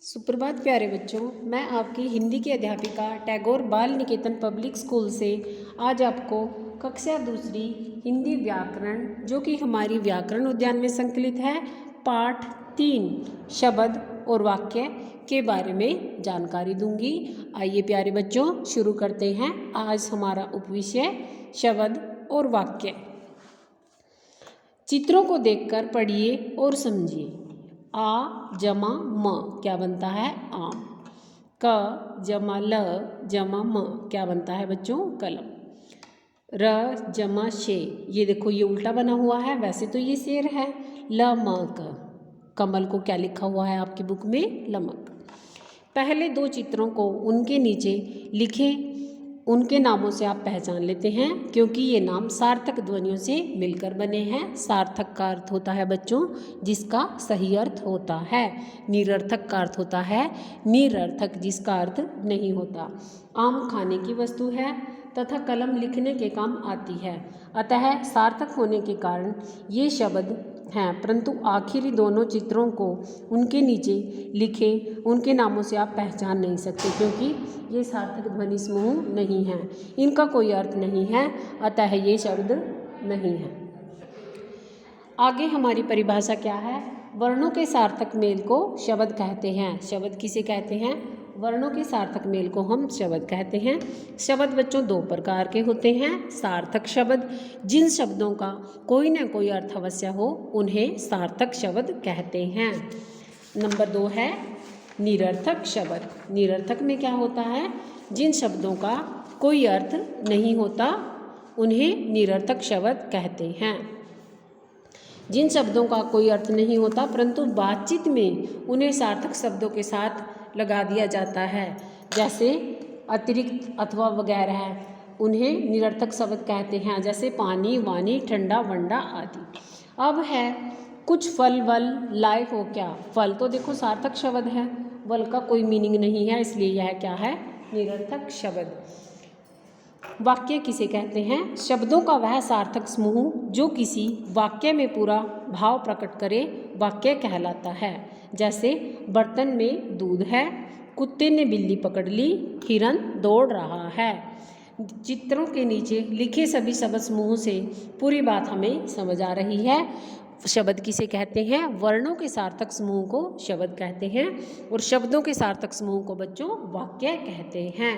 सुप्रभात प्यारे बच्चों, मैं आपकी हिंदी की अध्यापिका टैगोर बाल निकेतन पब्लिक स्कूल से आज आपको कक्षा दूसरी हिंदी व्याकरण जो कि हमारी व्याकरण उद्यान में संकलित है पाठ 3 शब्द और वाक्य के बारे में जानकारी दूंगी। आइए प्यारे बच्चों शुरू करते हैं। आज हमारा उपविषय शब्द और वाक्य। चित्रों को देखकर पढ़िए और समझिए। आ जमा म क्या बनता है? आम। क जमा ल जमा म क्या बनता है बच्चों? कलम। र जमा शे, ये देखो ये उल्टा बना हुआ है, वैसे तो ये शेर है। ल म क, कमल को क्या लिखा हुआ है आपकी बुक में? लमक। पहले दो चित्रों को उनके नीचे लिखे उनके नामों से आप पहचान लेते हैं क्योंकि ये नाम सार्थक ध्वनियों से मिलकर बने हैं। सार्थक का अर्थ होता है बच्चों जिसका सही अर्थ होता है। निरर्थक का अर्थ होता है निरर्थक जिसका अर्थ नहीं होता। आम खाने की वस्तु है तथा कलम लिखने के काम आती है, अतः सार्थक होने के कारण ये शब्द हैं, परंतु आखिरी दोनों चित्रों को उनके नीचे लिखे उनके नामों से आप पहचान नहीं सकते क्योंकि ये सार्थक ध्वनि समूह नहीं हैं, इनका कोई अर्थ नहीं है, अतः ये शब्द नहीं है। आगे हमारी परिभाषा क्या है? वर्णों के सार्थक मेल को शब्द कहते हैं। शब्द किसे कहते हैं? वर्णों के सार्थक मेल को हम शब्द कहते हैं। शब्द बच्चों दो प्रकार के होते हैं। सार्थक शब्द, जिन शब्दों का कोई न कोई अर्थ अवश्य हो उन्हें सार्थक शब्द कहते हैं। नंबर 2 है निरर्थक शब्द। निरर्थक में क्या होता है? जिन शब्दों का कोई अर्थ नहीं होता उन्हें निरर्थक शब्द कहते हैं। जिन शब्दों का कोई अर्थ नहीं होता परंतु बातचीत में उन्हें सार्थक शब्दों के साथ लगा दिया जाता है, जैसे अतिरिक्त अथवा वगैरह, उन्हें निरर्थक शब्द कहते हैं, जैसे पानी, वानी, ठंडा, वंडा आदि। अब है कुछ फल वल लाए हो क्या? फल तो देखो सार्थक शब्द है, वल का कोई मीनिंग नहीं है, इसलिए यह क्या है? निरर्थक शब्द। वाक्य किसे कहते हैं? शब्दों का वह सार्थक समूह जो किसी वाक्य में पूरा भाव प्रकट करे वाक्य कहलाता है। जैसे बर्तन में दूध है, कुत्ते ने बिल्ली पकड़ ली, हिरन दौड़ रहा है। चित्रों के नीचे लिखे सभी शब्द समूह से पूरी बात हमें समझ आ रही है। शब्द किसे कहते हैं? वर्णों के सार्थक समूह को शब्द कहते हैं और शब्दों के सार्थक समूह को बच्चों वाक्य कहते हैं।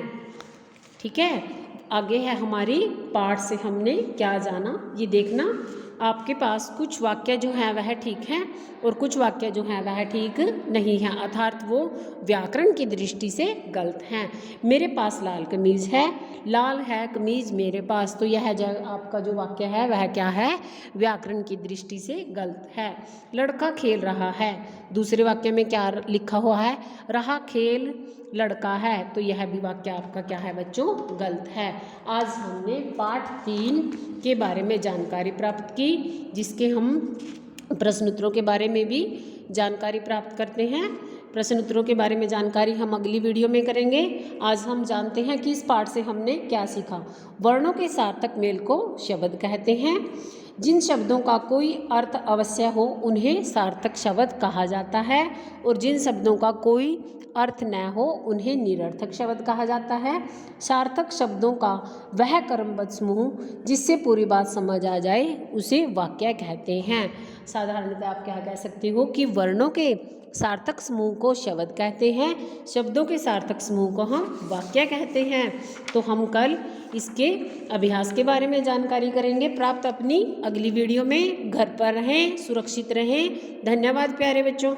ठीक है, आगे है हमारी पाठ से हमने क्या जाना ये देखना। आपके पास कुछ वाक्य जो है वह ठीक है और कुछ वाक्य जो है वह ठीक नहीं है, अर्थात वो व्याकरण की दृष्टि से गलत हैं। मेरे पास लाल कमीज है, लाल है कमीज मेरे पास, तो यह जो आपका जो वाक्य है वह क्या है? व्याकरण की दृष्टि से गलत है। लड़का खेल रहा है, दूसरे वाक्य में क्या लिखा हुआ है? रहा खेल लड़का है, तो यह भी वाक्य आपका क्या है बच्चों? गलत है। आज हमने पाठ 3 के बारे में जानकारी प्राप्त की, जिसके हम प्रश्नोत्तरों के बारे में भी जानकारी प्राप्त करते हैं। प्रश्नोत्तरों के बारे में जानकारी हम अगली वीडियो में करेंगे। आज हम जानते हैं कि इस पाठ से हमने क्या सीखा। वर्णों के सार्थक मेल को शब्द कहते हैं। जिन शब्दों का कोई अर्थ अवश्य हो उन्हें सार्थक शब्द कहा जाता है और जिन शब्दों का कोई अर्थ न हो उन्हें निरर्थक शब्द कहा जाता है। सार्थक शब्दों का वह क्रमबद्ध समूह जिससे पूरी बात समझ आ जाए उसे वाक्य कहते हैं। साधारणतः आप क्या कह सकते हो कि वर्णों के सार्थक समूह को शब्द कहते हैं, शब्दों के सार्थक समूह को हम वाक्य कहते हैं। तो हम कल इसके अभ्यास के बारे में जानकारी करेंगे प्राप्त अपनी अगली वीडियो में। घर पर रहें, सुरक्षित रहें। धन्यवाद प्यारे बच्चों।